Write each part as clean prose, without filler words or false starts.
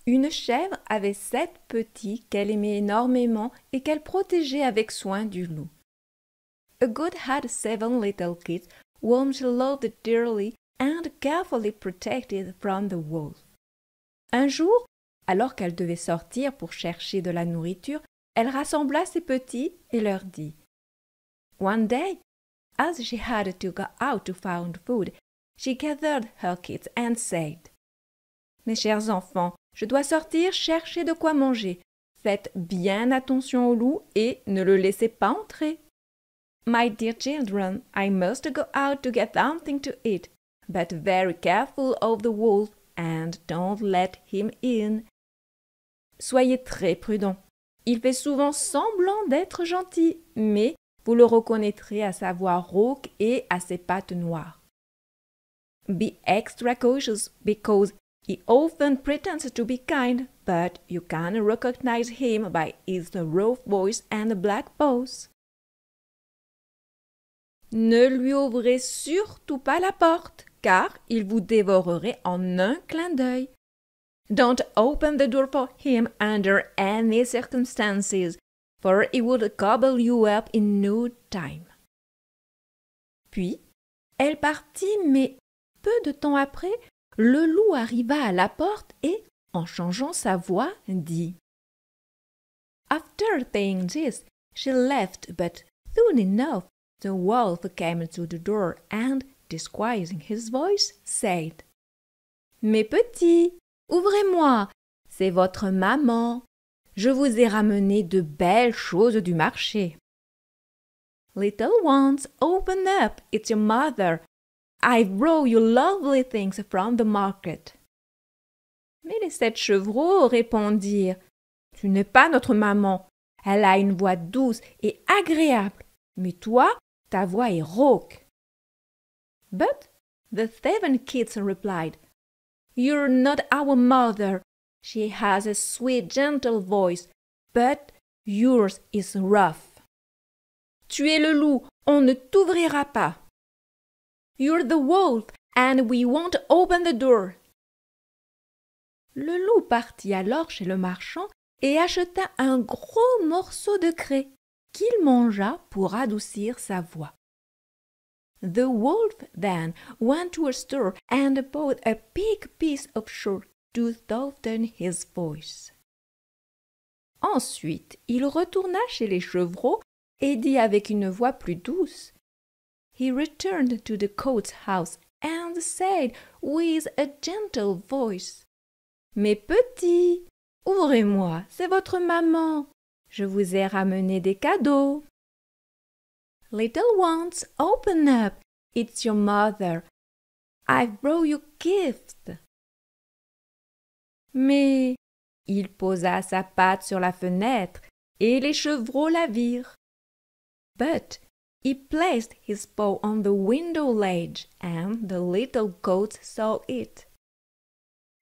Une chèvre avait 7 petits qu'elle aimait énormément et qu'elle protégeait avec soin du loup. A goat had 7 little kids whom she loved dearly and carefully protected from the wolf. Un jour, alors qu'elle devait sortir pour chercher de la nourriture, elle rassembla ses petits et leur dit « One day, as she had to go out to find food, she gathered her kids and said, « Mes chers enfants, je dois sortir chercher de quoi manger. Faites bien attention au loup et ne le laissez pas entrer. My dear children, I must go out to get something to eat, but very careful of the wolf and don't let him in. » Soyez très prudents. Il fait souvent semblant d'être gentil, mais vous le reconnaîtrez à sa voix rauque et à ses pattes noires. Be extra cautious because he often pretends to be kind, but you can recognize him by his rough voice and black paws. Ne lui ouvrez surtout pas la porte, car il vous dévorerait en un clin d'œil. Don't open the door for him under any circumstances, for he would gobble you up in no time. Puis, elle partit, mais peu de temps après, le loup arriva à la porte et, en changeant sa voix, dit « After saying this, she left, but soon enough, the wolf came to the door and, disguising his voice, said, « Mes petits, ouvrez-moi, c'est votre maman. Je vous ai ramené de belles choses du marché. » Little ones, open up, it's your mother. I've brought you lovely things from the market. Mais les 7 chevreaux répondirent, « Tu n'es pas notre maman. Elle a une voix douce et agréable, mais toi, ta voix est rauque. » But the 7 kids replied, « You're not our mother. She has a sweet, gentle voice, but yours is rough. » Tu es le loup, on ne t'ouvrira pas. You're the wolf, and we won't open the door. Le loup partit alors chez le marchand et acheta un gros morceau de craie qu'il mangea pour adoucir sa voix. The wolf then went to a store and bought a big piece of sugar to soften his voice. Ensuite, il retourna chez les chevreaux et dit avec une voix plus douce. He returned to the goat's house and said with a gentle voice, « Mes petits, ouvrez-moi, c'est votre maman. Je vous ai ramené des cadeaux. » Little ones, open up, it's your mother. I've brought you gifts. Mais il posa sa patte sur la fenêtre et les chevreaux la virent. But he placed his paw on the window ledge and the little goats saw it.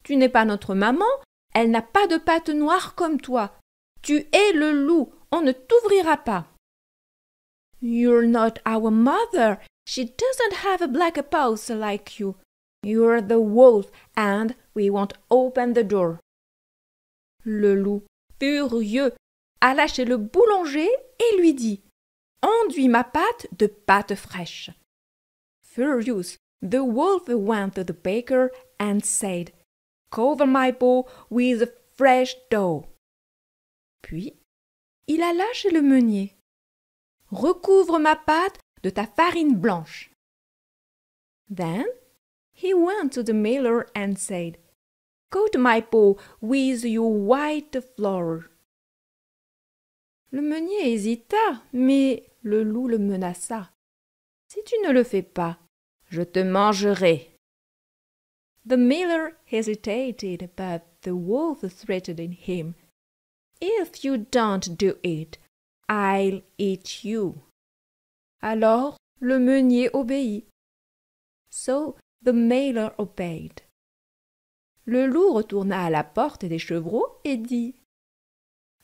Tu n'es pas notre maman, elle n'a pas de pattes noires comme toi. Tu es le loup, on ne t'ouvrira pas. You're not our mother, she doesn't have a black paws like you. You're the wolf and we won't open the door. Le loup, furieux, alla chez le boulanger et lui dit « Enduis ma pâte de pâte fraîche. » Furious, the wolf went to the baker and said « Cover my bowl with fresh dough. » Puis, il alla chez le meunier. « Recouvre ma pâte de ta farine blanche. » Then he went to the miller and said, « Coat my bowl with your white flour. » Le meunier hésita, mais le loup le menaça. « Si tu ne le fais pas, je te mangerai. » The miller hesitated, but the wolf threatened him. « If you don't do it, I'll eat you. » Alors le meunier obéit. So the miller obeyed. Le loup retourna à la porte des chevreaux et dit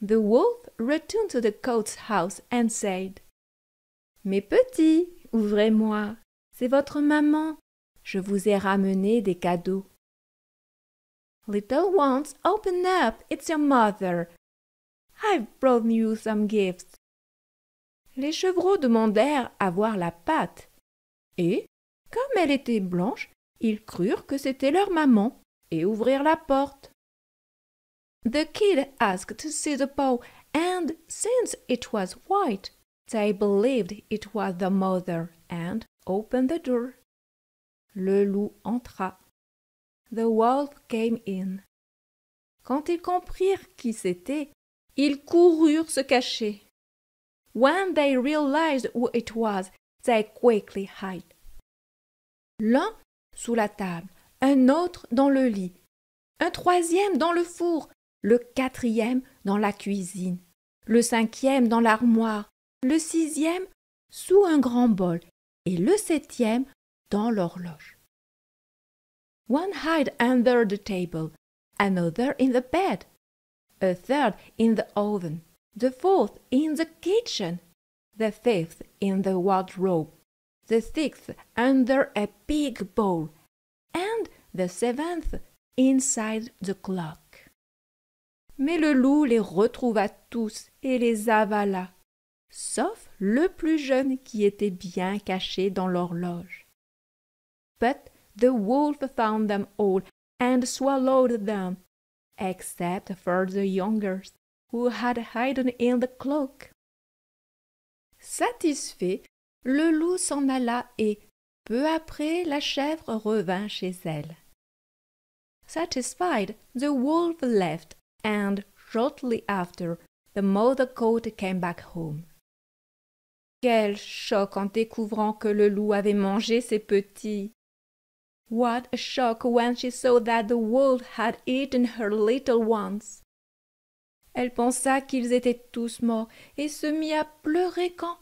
The wolf returned to the goat's house and said, « Mes petits, ouvrez-moi, c'est votre maman, je vous ai ramené des cadeaux. » Little ones, open up, it's your mother. I've brought you some gifts. Les chevreaux demandèrent à voir la patte, et, comme elle était blanche, ils crurent que c'était leur maman, et ouvrirent la porte. The kid asked to see the paw, and since it was white, they believed it was the mother, and opened the door. Le loup entra. The wolf came in. Quand ils comprirent qui c'était, ils coururent se cacher. When they realized who it was, they quickly hid. L'un sous la table, un autre dans le lit, un troisième dans le four, le quatrième dans la cuisine, le cinquième dans l'armoire, le sixième sous un grand bol et le septième dans l'horloge. One hid under the table, another in the bed, a third in the oven, the fourth in the kitchen, the fifth in the wardrobe, the sixth under a big bowl, and the seventh inside the clock. Mais le loup les retrouva tous et les avala, sauf le plus jeune qui était bien caché dans l'horloge. But the wolf found them all and swallowed them, except for the youngest, who had hidden in the cloak. Satisfait, le loup s'en alla et, peu après, la chèvre revint chez elle. Satisfied, the wolf left, and shortly after, the mother goat came back home. Quel choc en découvrant que le loup avait mangé ses petits! What a shock when she saw that the wolf had eaten her little ones! Elle pensa qu'ils étaient tous morts et se mit à pleurer quand,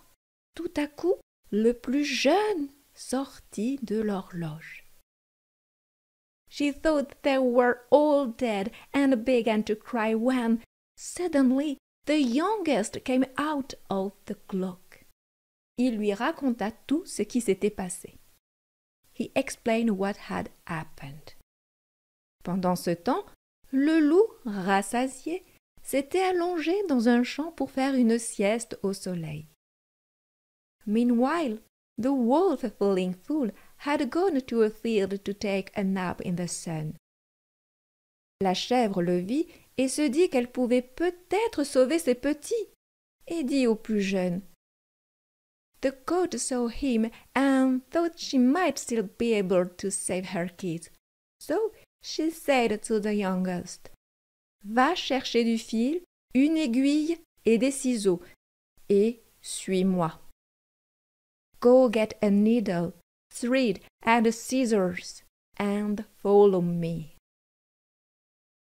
tout à coup, le plus jeune sortit de l'horloge. She thought they were all dead and began to cry when, suddenly, the youngest came out of the cloak. Il lui raconta tout ce qui s'était passé. He explained what had happened. Pendant ce temps, le loup, rassasié, s'était allongé dans un champ pour faire une sieste au soleil. Meanwhile, the wolf, feeling full, had gone to a field to take a nap in the sun. La chèvre le vit et se dit qu'elle pouvait peut-être sauver ses petits, et dit au plus jeune. The goat saw him and thought she might still be able to save her kids. So she said to the youngest, Va chercher du fil, une aiguille et des ciseaux, et suis-moi. Go get a needle, thread and scissors, and follow me.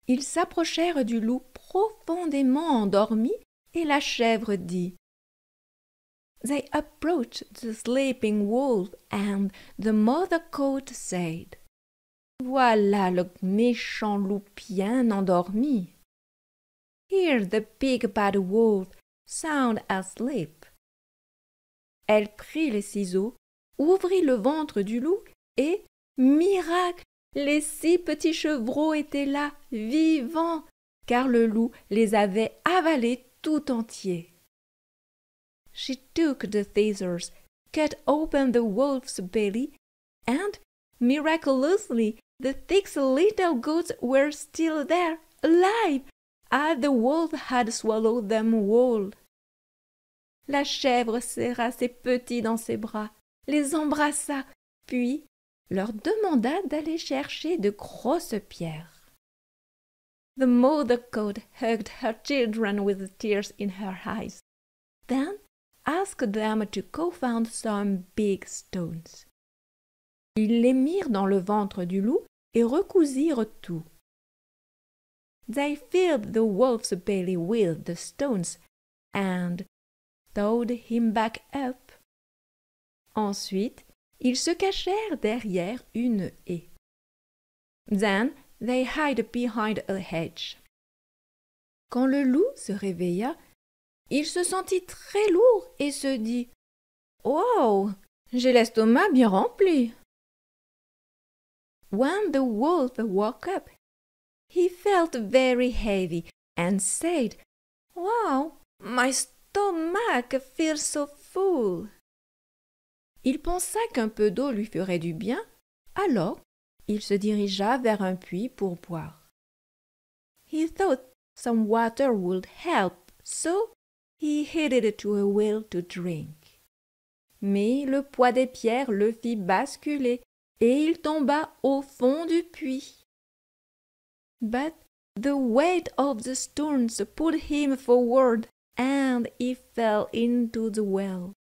Ils s'approchèrent du loup profondément endormi, et la chèvre dit. They approached the sleeping wolf, and the mother goat said, Voilà le méchant loup bien endormi. Here's the big bad wolf, sound asleep. Elle prit les ciseaux, ouvrit le ventre du loup et, miracle, les 6 petits chevreaux étaient là, vivants, car le loup les avait avalés tout entiers. She took the scissors, cut open the wolf's belly, and, miraculously, the 6 little goats were still there, alive, as the wolf had swallowed them whole. La chèvre serra ses petits dans ses bras, les embrassa, puis leur demanda d'aller chercher de grosses pierres. The mother goat hugged her children with tears in her eyes, then asked them to go find some big stones. Ils les mirent dans le ventre du loup et recousirent tout. They filled the wolf's belly with the stones and sewed him back up. Ensuite, ils se cachèrent derrière une haie. Then they hid behind a hedge. Quand le loup se réveilla, il se sentit très lourd et se dit « Oh, j'ai l'estomac bien rempli !» When the wolf woke up, he felt very heavy and said, "Wow, my stomach feels so full." Il pensa qu'un peu d'eau lui ferait du bien, alors il se dirigea vers un puits pour boire. He thought some water would help, so he headed to a well to drink. Mais le poids des pierres le fit basculer et il tomba au fond du puits. But the weight of the stones pulled him forward and he fell into the well.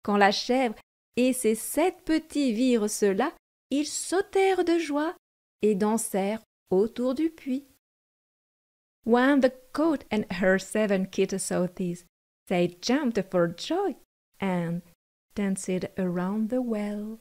Quand la chèvre et ses 7 petits virent cela, ils sautèrent de joie et dansèrent autour du puits. When the goat and her 7 kids saw this, they jumped for joy and danced around the well.